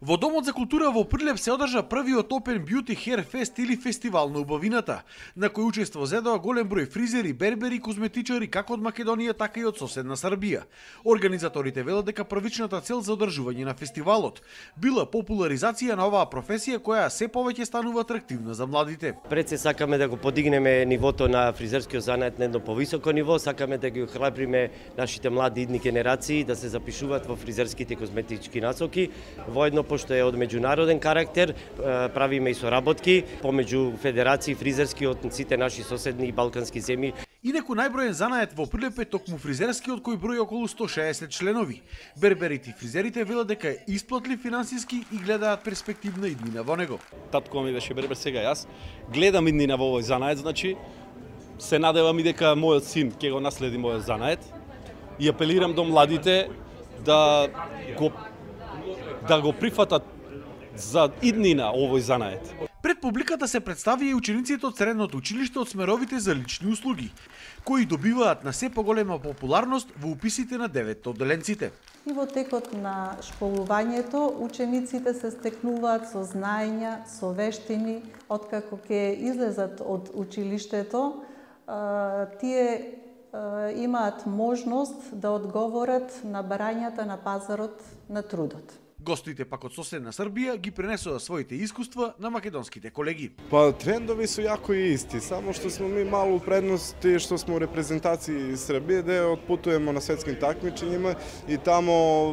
Во Домот за култура во Прилеп се одржа првиот Open Beauty Hair Fest или фестивал на убавината, на кој учество зедоа голем број фризери, бербери и козметичари како од Македонија, така и од соседна Србија. Организаторите велат дека првичната цел за одржување на фестивалот била популаризација на оваа професија која се повеќе станува атрактивна за младите. Пред се сакаме да го подигнеме нивото на фризерскиот занает на едно повисоко ниво, сакаме да ги охрабриме нашите млади идни генерации да се запишуваат во фризерските и козметички насоки. Воедно, пошто е од меѓународен карактер, правиме и соработки помеѓу федерации фризерски од сите наши соседни и балкански земји. Инаку најброен занает во Прилеп е токму фризерскиот кој брои околу 160 членови. Берберите и фризерите велат дека е исплатлив финансиски и гледаат перспективна иднина во него. Татко ми беше бербер, сега јас гледам иднина во овој занает, значи се надевам и дека мојот син ќе го наследи мојот занает и апелирам до младите да го прифатат за иднина овој занает. Пред публиката се представија и учениците од средното училиште од смеровите за лични услуги, кои добиваат на се поголема популарност во уписите на 9 одделенците. И во текот на школувањето учениците се стекнуваат со знаења, со вештини, откако ќе излезат од училиштето, тие имаат можност да одговорат на барањата на пазарот на трудот. Гостите пак од соседна Србија ги пренесоа своите искуства на македонските колеги. Па трендови се јако и исти, само што сме ми малу предности што сме у репрезентацији Србија, да отпутуваме на светским такмичењима и тамо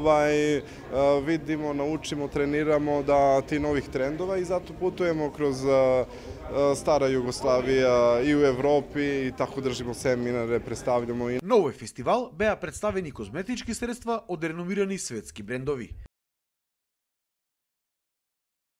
видимо, научимо, тренирамо да ти нових трендова и зато путуваме кроз стара Југославија и у Европи и тако држимо семинаре, представљамо. На овој фестивал беа представени козметички средства од реномирани светски брендови.